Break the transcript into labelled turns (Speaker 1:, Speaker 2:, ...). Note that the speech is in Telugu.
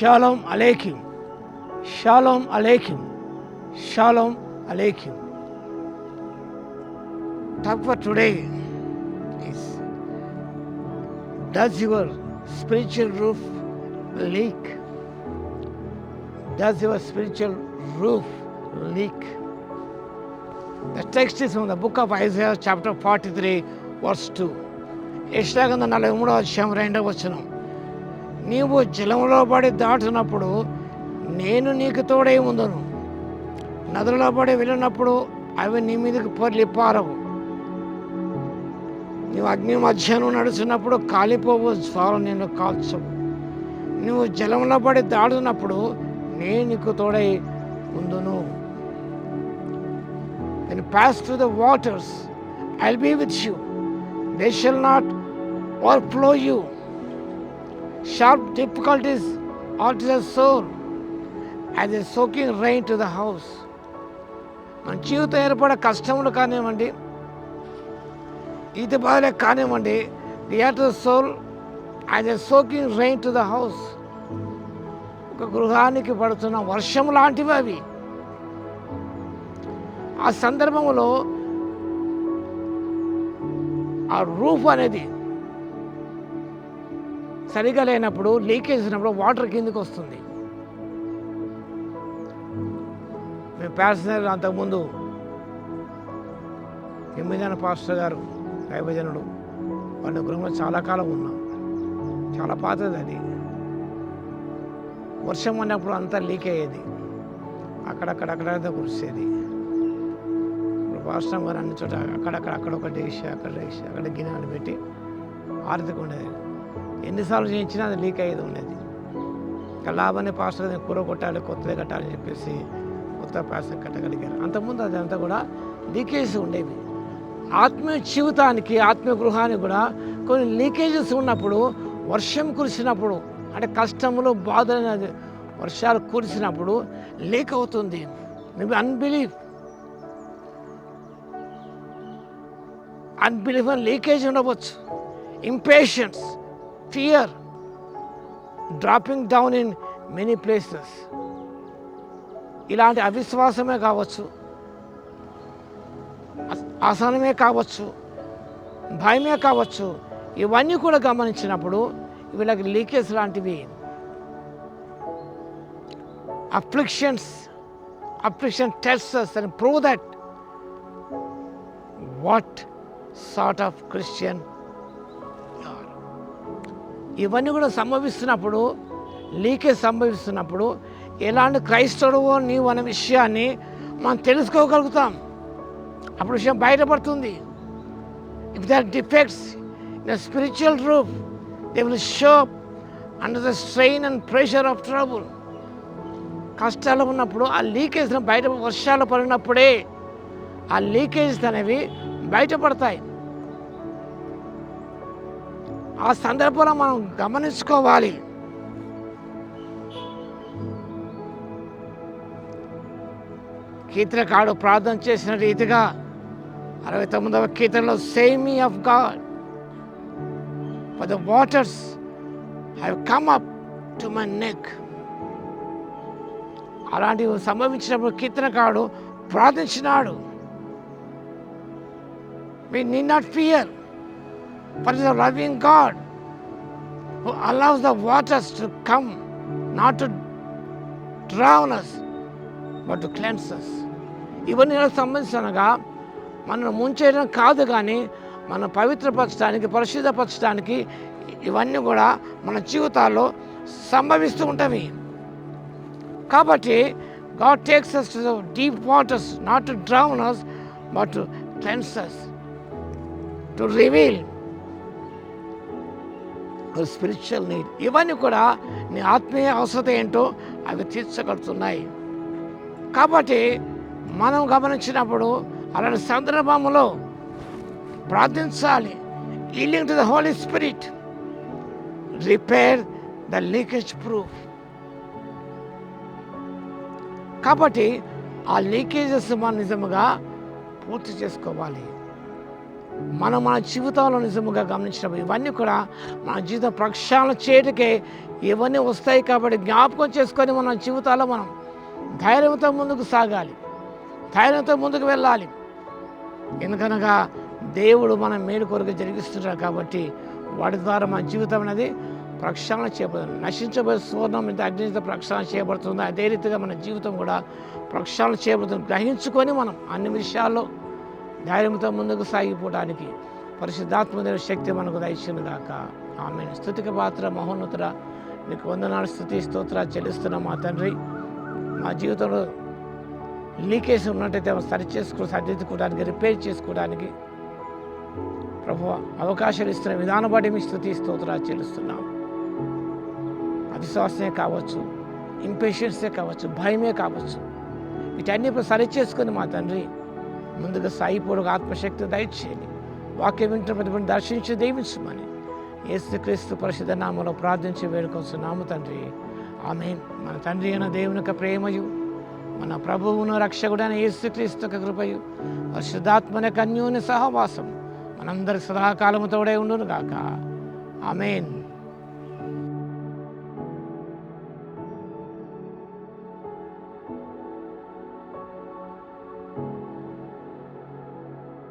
Speaker 1: Shalom Aleichem. Shalom Aleichem. Shalom Aleichem. Talk for today is, does your spiritual roof leak? Does your spiritual roof leak? The text is from the book of Isaiah chapter 43 verse 2. యెషయాగ్రంథం 43వ అధ్యాయం 2వ వచనం. నీవు జలములో పడి దాటినప్పుడు నేను నీకు తోడై ఉందును. నదులలో పడి వెళ్ళినప్పుడు అవి నీ మీదకి పొర్లి పారవు. నీవు అగ్ని మధ్యను నడుచున్నప్పుడు కాలిపోవు జ్వాల నిన్ను కాల్చవు. నువ్వు జలంలో పడి దాడుతున్నప్పుడు నేను నీకు తోడై ఉందును. When you pass through the waters, I'll be with you. They shall not overflow you. Sharp difficulties are to the soul as a soaking rain to the house. మన జీవితం ఏర్పడే కష్టములు కానివ్వండి, ఈత బాధలే కానివ్వండి, the heart to the soul as a soaking rain to the house. ఒక గృహానికి పడుతున్న వర్షం లాంటివి అవి. ఆ సందర్భంలో ఆ రూఫ్ అనేది సరిగా లేనప్పుడు, లీకేజ్ అయినప్పుడు వాటర్ కిందకి వస్తుంది. మేము ప్యాసెంజర్ అంతకుముందు ఎమ్మిదాన పాస్టర్ గారు దైవజనుడు వాళ్ళ గృహంలో చాలా కాలం ఉన్నాం. చాలా పాతది అది. వర్షం అన్నప్పుడు అంతా లీక్ అయ్యేది, అక్కడక్కడ కురిసేది. ఇప్పుడు పాస్టర్ గారు అన్ని చోట అక్కడ ఒకటి వేసి అక్కడ గిన్నెలు పెట్టి ఆరతికి ఉండేది. ఎన్నిసార్లు చేయించినా అది లీక్ అయ్యేది ఉండేది. ఇంకా లాభాన్ని పాస్టర్ కూర కొట్టాలి, కొత్తది కట్టాలని చెప్పేసి కొత్త పాస్టర్ కట్టగలిగారు. అంతకుముందు అదంతా కూడా లీకేజ్ ఉండేవి. ఆత్మీయ జీవితానికి, ఆత్మీయ గృహానికి కూడా కొన్ని లీకేజెస్ ఉన్నప్పుడు, వర్షం కురిసినప్పుడు, అంటే కష్టములు బాధలు వర్షాలు కురిసినప్పుడు లీక్ అవుతుంది. మేబీ అన్బిలీఫ్ అని లీకేజ్ ఉండవచ్చు. Impatience, fear, dropping down in many places. ఇలాంటి అవిశ్వాసమే కావచ్చు, అసహనమే కావచ్చు, భయమే కావచ్చు. ఇవన్నీ కూడా గమనించినప్పుడు వీళ్ళకి లీకేజ్ లాంటివి. affliction tests us and prove that what sort of Christian you are. ఇవన్నీ కూడా సంభవిస్తున్నప్పుడు, లీకేజ్ సంభవిస్తున్నప్పుడు ఎలాంటి క్రైస్తవుడవో నీవు అనే విషయాన్ని మనం తెలుసుకోగలుగుతాం. అప్పుడు విషయం బయటపడుతుంది. If there are defects in the spiritual roof, they will show up under the strain and pressure of trouble. కష్టాలు ఉన్నప్పుడు ఆ లీకేజ్ బయట, వర్షాలు పడినప్పుడే ఆ లీకేజ్ అనేవి బయటపడతాయి. ఆ సందర్భంలో మనం గమనించుకోవాలి. కీర్తనకారుడు ప్రార్థన చేసిన రీతిగా 69వ కీర్తనలో save me of God for the waters have come up to my neck. అలాంటివి సంభవించినప్పుడు కీర్తనకారుడు ప్రార్థించినాడు. We need not fear, for the loving God who allows the waters to come, not to drown us, but to cleanse us. ఇవన్నీ సంబంధించినగా మనల్ని ముంచేయడం కాదు, కానీ మనం పవిత్రపరచడానికి, పరిశుద్ధపరచడానికి ఇవన్నీ కూడా మన జీవితాల్లో సంభవిస్తూ ఉంటాయి. కాబట్టి God takes us to the deep waters, not to drown us, but to cleanse us, to reveal our spiritual need. ఇవన్నీ కూడా నీ ఆత్మీయ అవసరత ఏంటో అవి తీర్చగలుగుతున్నాయి. కాబట్టి మనం గమనించినప్పుడు అలాంటి సందర్భంలో ప్రార్థించాలి. Yielding to the Holy Spirit, repair the leakage proof. కాబట్టి ఆ లీకేజెస్ మనం నిజముగా పూర్తి చేసుకోవాలి. మన జీవితంలో నిజముగా గమనించినప్పుడు ఇవన్నీ కూడా మన జీవితం ప్రక్షాళన చేయటకే ఇవన్నీ వస్తాయి కాబట్టి జ్ఞాపకం చేసుకొని మన జీవితాల్లో మనం ధైర్యంతో ముందుకు సాగాలి, ధైర్యంతో ముందుకు వెళ్ళాలి. ఎందుకనగా దేవుడు మన మేలు కొరకు జరిగిస్తున్నాడు కాబట్టి వాటి ద్వారా మన జీవితం అనేది ప్రక్షాళన చేయబడుతుంది. నశించబోయే సువర్ణం ఇంత అగ్నితో ప్రక్షాళన చేయబడుతుంది. అదే రీతిగా మన జీవితం కూడా ప్రక్షాళన చేయబడుతుంది. గ్రహించుకొని మనం అన్ని విషయాల్లో ధైర్యంతో ముందుకు సాగిపోవడానికి పరిశుద్ధాత్మదేవుని శక్తి మనకు దయచేయును గాక. ఆమేన్. స్తుతికి పాత్ర మహోన్నతుడ, నీకు వందనాలు, స్తుతి స్తోత్రాలు చెల్లిస్తున్నాం మా తండ్రి. మా జీవితంలో లీకేజ్ ఉన్నట్టయితే సరి సరిదిద్దుకోవడానికి, రిపేర్ చేసుకోవడానికి ప్రభు అవకాశాలు ఇస్తున్న విధానం బట్టి మీ స్తుతి స్తోత్రాలు చెల్లిస్తున్నాం. అవిశ్వాసమే కావచ్చు, ఇంపేషన్సే కావచ్చు, భయమే కావచ్చు, వీటన్ని సరి చేసుకుని మా తండ్రి ముందుగా సాగిపోవడానికి ఆత్మశక్తి దయచేయండి. వాక్యం వింటున్న ప్రతి బిడ్డను దర్శించి దీవించమని యేసుక్రీస్తు పరిశుద్ధ నామములో ప్రార్థించి వేడుకొస్తున్నాము తండ్రి. ఆమేన్. మన తండ్రి అయిన దేవుని యొక్క ప్రేమయు, మన ప్రభువును రక్షకుడైన యేసుక్రీస్తు యొక్క కృపయు, పరిశుద్ధాత్మని యొక్క అన్యోన్య సహవాసం మనందరికి సదాకాలము తోడై ఉండును గాక. ఆమేన్.